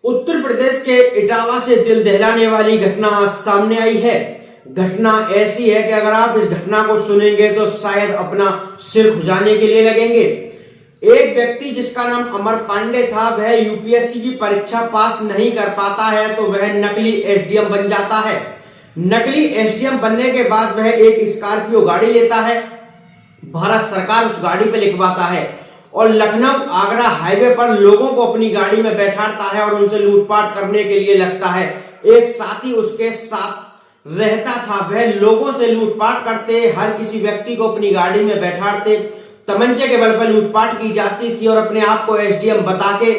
उत्तर प्रदेश के इटावा से दिल दहलाने वाली घटना सामने आई है। घटना ऐसी है कि अगर आप इस घटना को सुनेंगे तो शायद अपना सिर खुजाने के लिए लगेंगे। एक व्यक्ति जिसका नाम अमर पांडे था, वह यूपीएससी की परीक्षा पास नहीं कर पाता है तो वह नकली एसडीएम बन जाता है। नकली एसडीएम बनने के बाद वह एक स्कॉर्पियो गाड़ी लेता है। भारत सरकार उस गाड़ी पे लिखवाता है और लखनऊ आगरा हाईवे पर लोगों को अपनी गाड़ी में बैठाता है और उनसे लूटपाट करने के लिए लगता है। एक साथी उसके साथ रहता था, वह लोगों से लूटपाट करते, हर किसी व्यक्ति को अपनी गाड़ी में बैठाते, तमंचे के बल पर लूटपाट की जाती थी और अपने आप को एसडीएम बता के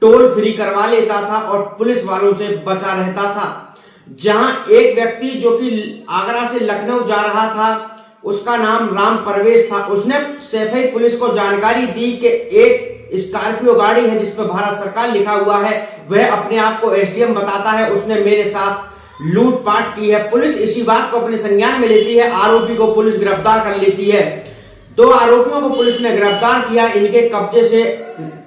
टोल फ्री करवा लेता था और पुलिस वालों से बचा रहता था। जहां एक व्यक्ति जो कि आगरा से लखनऊ जा रहा था, उसका नाम राम परवेश था, उसने सैफई पुलिस को जानकारी दी कि एक स्कॉर्पियो गाड़ी है जिस पर भारत सरकार लिखा हुआ है, वह अपने आप को एसडीएम बताता है, उसने मेरे साथ लूटपाट की है। पुलिस इसी बात को अपने संज्ञान में लेती है। आरोपी को पुलिस गिरफ्तार कर लेती है। 2 आरोपियों को पुलिस ने गिरफ्तार किया। इनके कब्जे से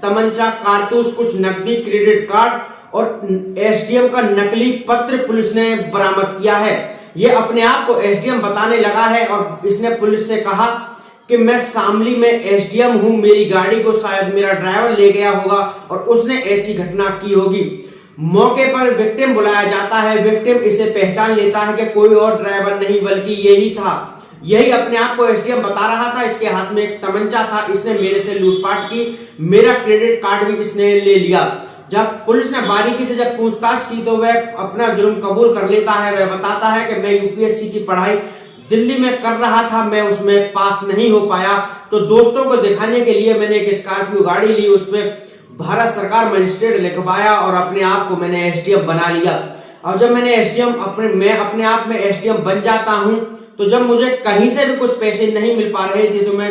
तमंचा, कारतूस, कुछ नकदी, क्रेडिट कार्ड और एसडीएम का नकली पत्र पुलिस ने बरामद किया है। ये अपने आप को एसडीएम बताने लगा है और इसने पुलिस से कहा कि मैं शामली में एसडीएम हूं, मेरी गाड़ी को शायद मेरा ड्राइवर ले गया होगा और उसने ऐसी घटना की होगी। मौके पर विक्टिम बुलाया जाता है। विक्टिम इसे पहचान लेता है कि कोई और ड्राइवर नहीं बल्कि यही था। यही अपने आप को एसडीएम बता रहा था। इसके हाथ में एक तमंचा था, इसने मेरे से लूटपाट की, मेरा क्रेडिट कार्ड भी इसने ले लिया। जब पुलिस ने बारीकी से जब पूछताछ की तो वह अपना जुर्म कबूल कर लेता है। वह बताता है कि मैं यूपीएससी की पढ़ाई दिल्ली में कर रहा था, मैं उसमें पास नहीं हो पाया, तो दोस्तों को दिखाने के लिए मैंने एक स्कॉर्पियो गाड़ी ली, उसमें भारत सरकार मजिस्ट्रेट लिखवाया और अपने आप को मैंने एसडीएम बना लिया। और जब मैंने मैं अपने आप में एसडीएम बन जाता हूं तो जब मुझे कहीं से भी कुछ पैसे नहीं मिल पा रहे थे तो मैं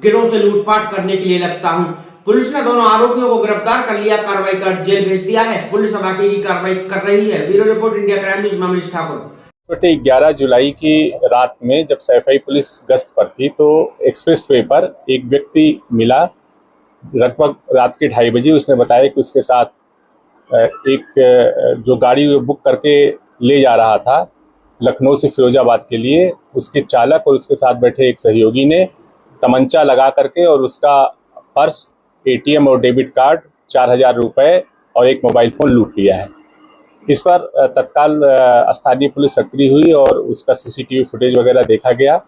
गिरोह से लूटपाट करने के लिए लगता हूं। पुलिस ने दोनों आरोपियों को गिरफ्तार कर लिया, कार्रवाई कर जेल भेज दिया है। पुलिस अब आगे की कार्रवाई कर रही है। Bureau report, India crime news, Manish Thakur. 11 जुलाई की रात में जब सैफई पुलिस गश्त पर थी तो एक्सप्रेस वे पर एक व्यक्ति मिला। लगभग रात के 2:30 बजे उसने बताया कि उसके साथ एक जो गाड़ी बुक करके ले जा रहा था लखनऊ से फिरोजाबाद के लिए, उसके चालक और उसके साथ बैठे एक सहयोगी ने तमंचा लगा करके और उसका पर्स, एटीएम और डेबिट कार्ड, 4000 रुपए और एक मोबाइल फ़ोन लूट लिया है। इस पर तत्काल स्थानीय पुलिस सक्रिय हुई और उसका सीसीटीवी फुटेज वगैरह देखा गया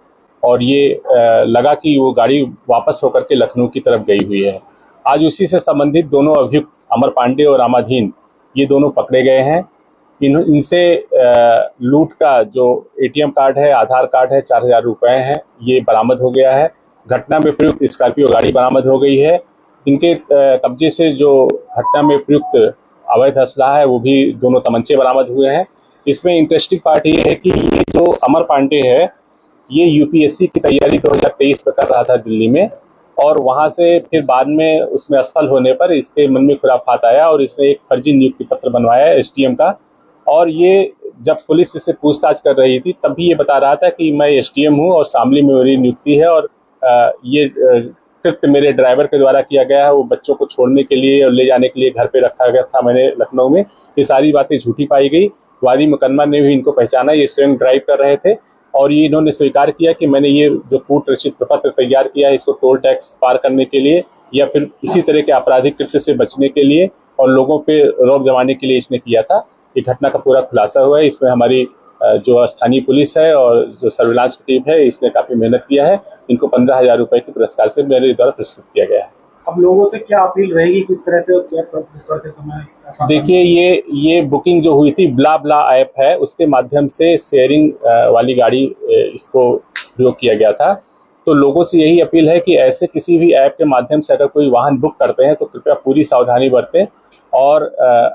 और ये लगा कि वो गाड़ी वापस होकर के लखनऊ की तरफ गई हुई है। आज उसी से संबंधित दोनों अभियुक्त अमर पांडे और रामाधीन, ये दोनों पकड़े गए हैं। इनसे लूट का जो एटीएम कार्ड है, आधार कार्ड है, 4000 रुपए हैं, ये बरामद हो गया है। घटना में प्रयुक्त स्कॉर्पियो गाड़ी बरामद हो गई है। इनके कब्जे से जो घटना में प्रयुक्त अवैध असला है वो भी दोनों तमंचे बरामद हुए हैं। इसमें इंटरेस्टिंग पार्ट ये है कि ये जो अमर पांडे है ये यूपीएससी की तैयारी 2023 में कर रहा था दिल्ली में और वहां से फिर बाद में उसमें असफल होने पर इसके मन में खुराफात आया और इसने एक फर्जी नियुक्ति पत्र बनवाया एसडीएम का। और ये जब पुलिस इससे पूछताछ कर रही थी तब भी ये बता रहा था कि मैं एसडीएम हूँ और शामली में मेरी नियुक्ति है और ये कृत्य मेरे ड्राइवर के द्वारा किया गया है। वो बच्चों को छोड़ने के लिए और ले जाने के लिए घर पे रखा गया था मैंने लखनऊ में। ये सारी बातें झूठी पाई गई। वादी मुकदमा ने भी इनको पहचाना, ये स्वयं ड्राइव कर रहे थे और ये इन्होंने स्वीकार किया कि मैंने ये जो कूट रचित प्रपत्र तैयार किया है इसको टोल टैक्स पार करने के लिए या फिर इसी तरह के आपराधिक कृत्य से बचने के लिए और लोगों पे रौब जमाने के लिए इसने किया था। ये घटना का पूरा खुलासा हुआ है। इसमें हमारी जो स्थानीय पुलिस है और जो सर्विलांस की टीम है इसने काफी मेहनत किया है। इनको 15,000 रुपए के पुरस्कार से मेरे द्वारा पुरस्कृत किया गया है। अब लोगों से क्या अपील रहेगी, किस तरह से करते समय? देखिए, ये बुकिंग जो हुई थी ब्ला ब्ला ऐप है उसके माध्यम से शेयरिंग वाली गाड़ी इसको प्रयोग किया गया था। तो लोगों से यही अपील है कि ऐसे किसी भी ऐप के माध्यम से अगर कोई वाहन बुक करते हैं तो कृपया पूरी सावधानी बरतें और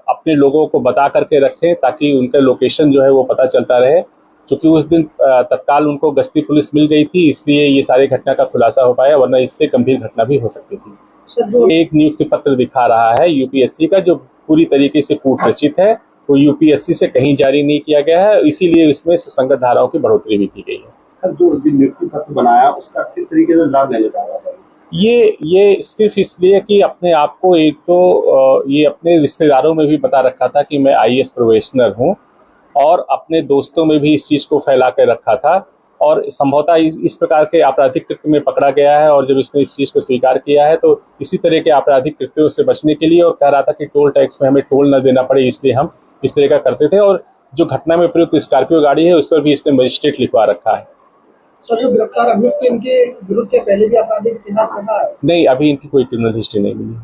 अपने लोगों को बता करके रखें ताकि उनका लोकेशन जो है वो पता चलता रहे। क्योंकि उस दिन तत्काल उनको गश्ती पुलिस मिल गई थी, इसलिए ये सारी घटना का खुलासा हो पाया, वरना इससे गंभीर घटना भी हो सकती थी। एक नियुक्ति पत्र दिखा रहा है यूपीएससी का जो पूरी तरीके से कूट रचित है, वो यूपीएससी से कहीं जारी नहीं किया गया है, इसीलिए इसमें सुसंगत धाराओं की बढ़ोतरी भी की गई है। सर, जो नियुक्ति पत्र बनाया उसका किस तरीके से लाभ लेना चाह रहा था? ये सिर्फ इसलिए कि अपने आप को एक तो ये अपने रिश्तेदारों में भी बता रखा था कि मैं आईएएस प्रोबेशनर हूं, और अपने दोस्तों में भी इस चीज़ को फैला के रखा था, और संभवतः इस प्रकार के आपराधिक कृत्य में पकड़ा गया है। और जब इसने इस चीज़ को स्वीकार किया है तो इसी तरह के आपराधिक कृत्यों से बचने के लिए, और कह रहा था कि टोल टैक्स में हमें टोल न देना पड़े, इसलिए हम इस तरह का करते थे। और जो घटना में प्रयुक्त स्कॉर्पियो गाड़ी है उस पर भी इसने मजिस्ट्रेट लिखवा रखा है। सर, जो गिरफ्तार अभियुक्त इनके विरुद्ध क्या पहले भी आपराधिक इतिहास रहा है? नहीं, अभी इनकी कोई क्रिमिनल हिस्ट्री नहीं मिली।